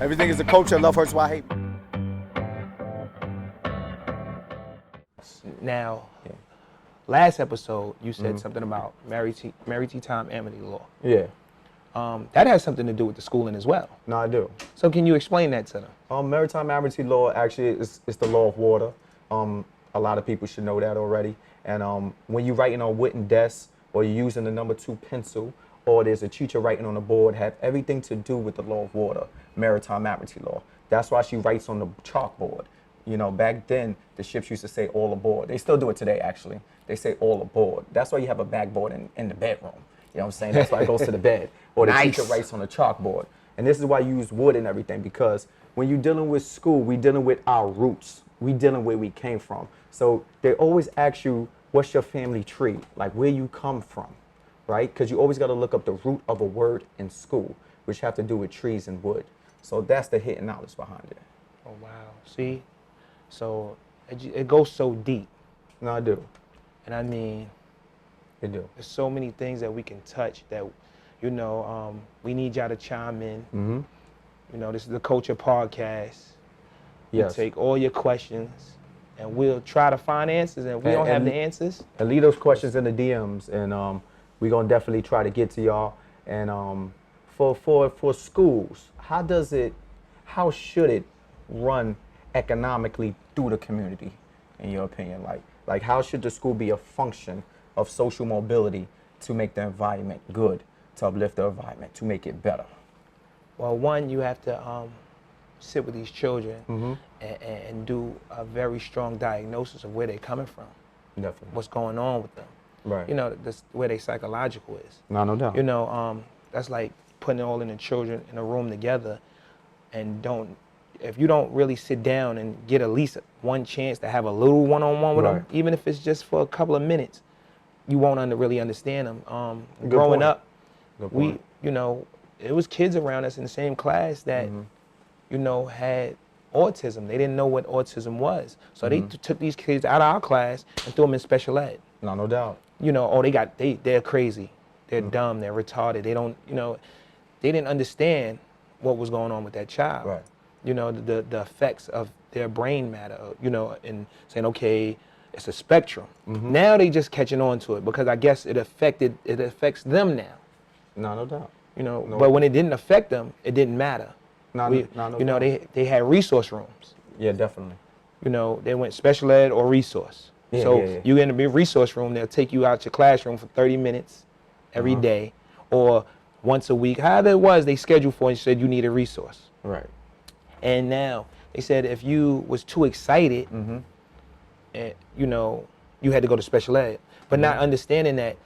Everything is a culture. Love hurts why I hate. Now, last episode, you said something about Maritime Admiralty Law. Yeah. That has something to do with the schooling as well. No, I do. So can you explain that to them? Maritime Admiralty Law actually is the law of water. A lot of people should know that already. And when you're writing on wooden desks, or you're using the number 2 pencil, or there's a teacher writing on the board, have everything to do with the law of water, Maritime Admiralty Law. That's why she writes on the chalkboard. You know, back then, the ships used to say all aboard. They still do it today, actually. They say all aboard. That's why you have a backboard in the bedroom. You know what I'm saying? That's why it goes to the bed. Or the teacher writes on the chalkboard. And this is why you use wood and everything, because when you're dealing with school, we're dealing with our roots. We're dealing where we came from. So they always ask you, what's your family tree? Like, where you come from, right? Because you always got to look up the root of a word in school, which have to do with trees and wood. So that's the hidden knowledge behind it. Oh, wow. See? So it goes so deep. No, I do. And I mean, It do. there's so many things that we can touch that, you know, we need y'all to chime in. Mm-hmm. You know, this is the Kultcha podcast. Yes. We take all your questions and we'll try to find answers. And if we don't have the answers, And leave those questions in the DMs, and we're gonna definitely try to get to y'all. And for schools, how should it run economically through the community, in your opinion? Like how should the school be a function of social mobility to make the environment good, to uplift the environment, to make it better? well, one, you have to sit with these children Mm-hmm. and do a very strong diagnosis of where they're coming from, Definitely. what's going on with them. Right. You know, where their psychological is. No doubt. You know, that's like putting all in the children in a room together, and if you don't really sit down and get at least one chance to have a little one-on-one with them, even if it's just for a couple of minutes, you won't really understand them. Growing up, you know, it was kids around us in the same class that, you know, had autism. They didn't know what autism was. So they took these kids out of our class and threw them in special ed. No doubt. You know, they're crazy. They're dumb, they're retarded. They don't, you know, they didn't understand what was going on with that child. Right. You know, the effects of their brain matter, you know, and saying, okay, it's a spectrum. Now they just catching on to it because I guess it affects them now. No doubt. You know, but when it didn't affect them, it didn't matter. No You know, doubt. they had resource rooms. Yeah, definitely. You know, they went special ed or resource. So you in a resource room, they'll take you out your classroom for 30 minutes every day or once a week. However it was, they scheduled for and said you need a resource. Right. And now they said if you was too excited, and, you know, you had to go to special ed. But not understanding that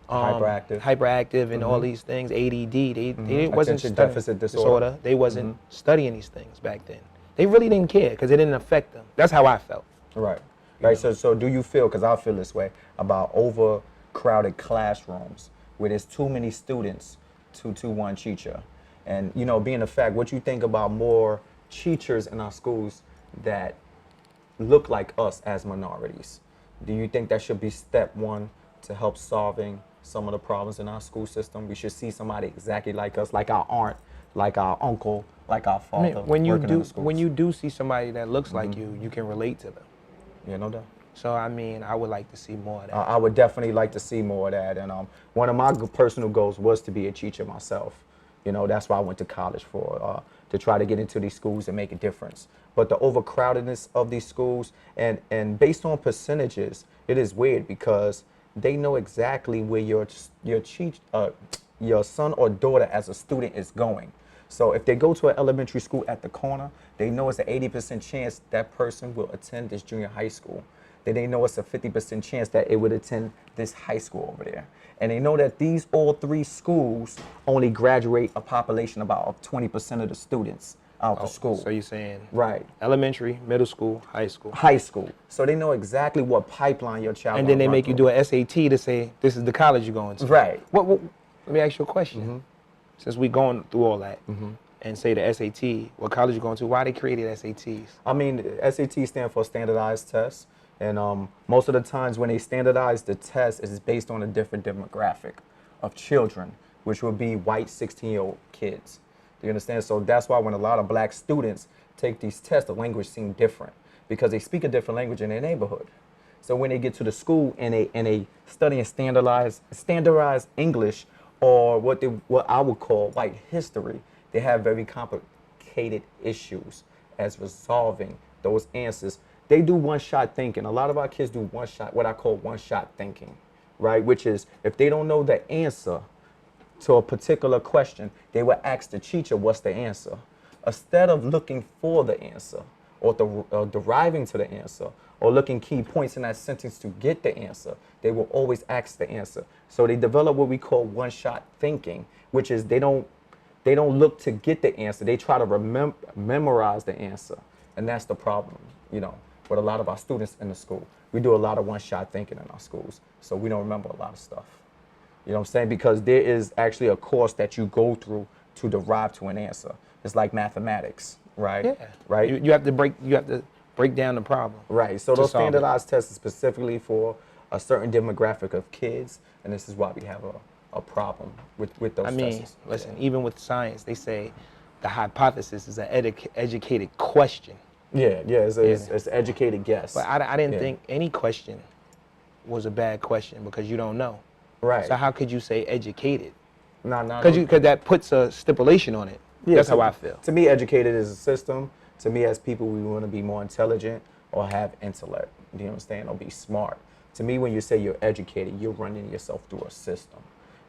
hyperactive and all these things, ADD, they wasn't Attention studying deficit disorder. They wasn't studying these things back then. They really didn't care because it didn't affect them. That's how I felt. Right. Right. So do you feel, because I feel this way, about overcrowded classrooms where there's too many students to one teacher? And, you know, being a fact, what you think about more teachers in our schools that look like us as minorities? Do you think that should be step one to help solving some of the problems in our school system? We should see somebody exactly like us, like our aunt, like our uncle, like our father. I mean, when you do see somebody that looks like you can relate to them. Yeah, no doubt. So, I mean, I would like to see more of that. I would definitely like to see more of that. And one of my personal goals was to be a teacher myself. You know, that's why I went to college for, to try to get into these schools and make a difference. But the overcrowdedness of these schools, and based on percentages, it is weird because they know exactly where your son or daughter as a student is going. So if they go to an elementary school at the corner, they know it's an 80% chance that person will attend this junior high school. Then they know it's a 50% chance that it would attend this high school over there. And they know that all three schools only graduate a population about 20% of the students out of school. So you're saying elementary, middle school, high school. High school. So they know exactly what pipeline your child. And then they make you do an SAT to say this is the college you're going to. Right. Let me ask you a question. Since we going through all that, and say the SAT, what college you going to? Why they created SATs? I mean, SAT stand for standardized tests, and most of the times when they standardize the test, it's based on a different demographic of children, which would be white 16-year-old kids. You understand? So that's why when a lot of black students take these tests, the language seems different because they speak a different language in their neighborhood. So when they get to the school and they study in standardized English, or what I would call white history, they have very complicated issues as resolving those answers. They do one-shot thinking. A lot of our kids do what I call one-shot thinking, right? Which is if they don't know the answer to a particular question, they will ask the teacher, what's the answer? Instead of looking for the answer or deriving to the answer or looking key points in that sentence to get the answer, they will always ask the answer. So they develop what we call one-shot thinking, which is they don't look to get the answer. They try to memorize the answer. And that's the problem, with a lot of our students in the school. We do a lot of one-shot thinking in our schools, so we don't remember a lot of stuff. You know what I'm saying? Because there is actually a course that you go through to derive to an answer. It's like mathematics, right? Yeah. Right. You have to break down the problem. Right. So those standardized tests are specifically for a certain demographic of kids, and this is why we have a problem with those tests. Listen, even with science, they say the hypothesis is an educated question. It's an educated guess. But I didn't think any question was a bad question because you don't know. Right. So how could you say educated? No. Because that puts a stipulation on it. Yeah, That's how I feel. To me, educated is a system. To me, as people, we want to be more intelligent or have intellect. Do you understand? Or be smart. To me, when you say you're educated, you're running yourself through a system.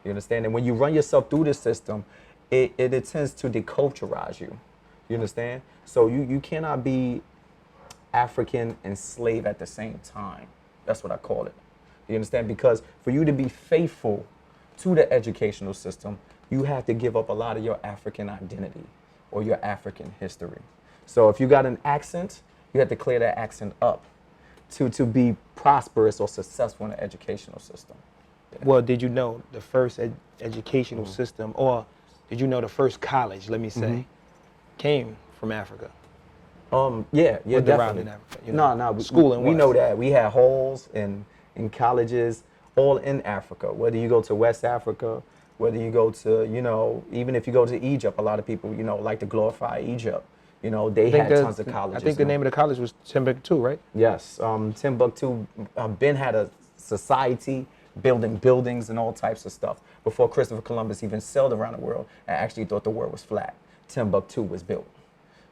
You understand? And when you run yourself through the system, it tends to deculturize you. You understand? So you cannot be African and slave at the same time. That's what I call it. You understand? Because for you to be faithful to the educational system, you have to give up a lot of your African identity or your African history. So if you got an accent, you have to clear that accent up to be prosperous or successful in the educational system. Well, did you know the first educational system, or did you know the first college, let me say, came from Africa? Yeah, Derived definitely. in Africa. No, Schooling we was. know that. We had halls in colleges all in Africa. Whether you go to West Africa, whether you go to, even if you go to Egypt, a lot of people, like to glorify Egypt. They had tons of colleges. I think the name of the college was Timbuktu, right? Yes, Timbuktu Ben had a society building buildings and all types of stuff before Christopher Columbus even sailed around the world and actually thought the world was flat. Timbuktu was built.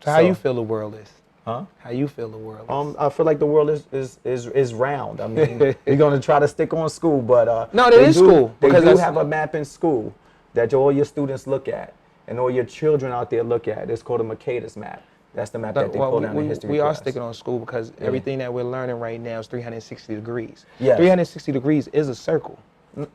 So how you feel the world is? Huh? How you feel the world is? I feel like the world is round. I mean, you're gonna try to stick on school, but no, there is school. They do have a map in school that all your students look at and all your children out there look at. It's called a Mercator's map. That's the map that they pull down in history We class. are sticking on school because everything that we're learning right now is 360 degrees. Yes. 360 degrees is a circle.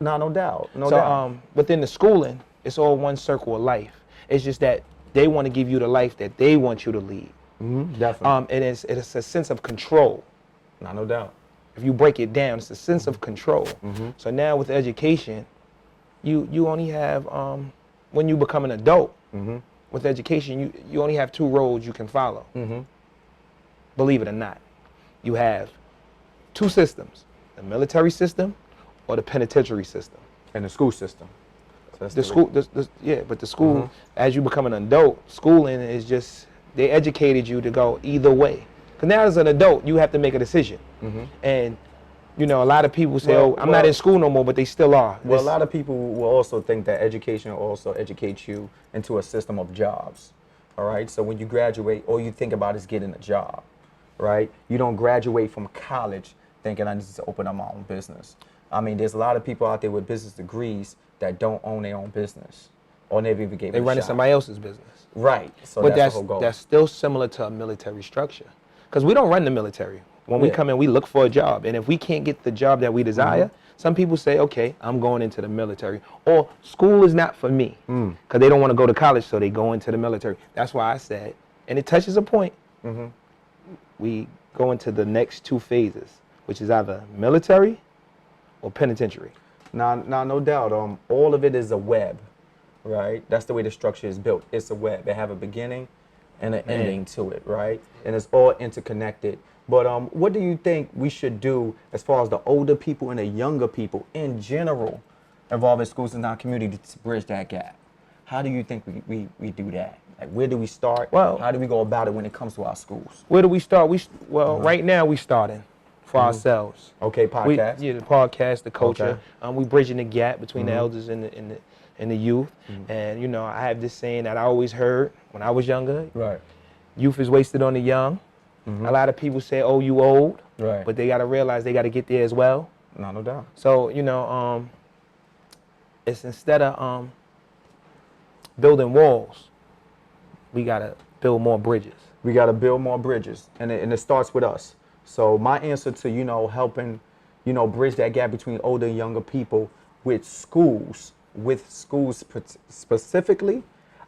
No doubt. No So doubt. within the schooling, it's all one circle of life. It's just that they want to give you the life that they want you to lead. Definitely. And it's a sense of control. No doubt. If you break it down, it's a sense of control. So now with education, you only have, when you become an adult, with education, you only have two roads you can follow. Believe it or not. You have two systems, the military system or the penitentiary system. And the school system. So that's The school, but the school, as you become an adult, schooling is just, they educated you to go either way. Because now as an adult, you have to make a decision. And, a lot of people say, I'm not in school no more, but they still are. Well, a lot of people will also think that education will also educate you into a system of jobs, all right? So when you graduate, all you think about is getting a job, right? You don't graduate from college thinking I need to open up my own business. I mean, there's a lot of people out there with business degrees that don't own their own business or never even gave it a shot. They running somebody else's business. Right, so But that's the whole goal. that's still similar to a military structure. Because we don't run the military. When we come in, we look for a job. And if we can't get the job that we desire, some people say, okay, I'm going into the military. Or school is not for me. Because they don't want to go to college, so they go into the military. That's why I said, and it touches a point, we go into the next two phases, which is either military or penitentiary. Now, no doubt, all of it is a web, right? That's the way the structure is built. It's a web. They have a beginning and an ending to it, right? And it's all interconnected. But what do you think we should do as far as the older people and the younger people in general involved in schools in our community to bridge that gap? How do you think we do that? Like, where do we start? Well, how do we go about it when it comes to our schools? Where do we start? Right now we starting for ourselves. Okay, podcast. The podcast, the culture. Okay. We bridging the gap between the elders and the youth. And you know, I have this saying that I always heard when I was younger. Right. Youth is wasted on the young. A lot of people say, "Oh, you old," Right. but they got to realize they got to get there as well. No doubt. So you know, it's instead of building walls, we gotta build more bridges. We got to build more bridges, and it starts with us. So my answer to, you know, helping, you know, bridge that gap between older and younger people with schools specifically,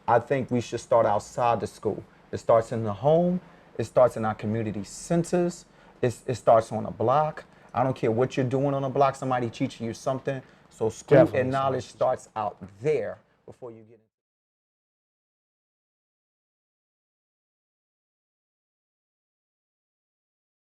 I think we should start outside the school. It starts in the home. It starts in our community centers. It starts on a block. I don't care what you're doing on a block. Somebody teaching you something. So school and knowledge starts out there before you get into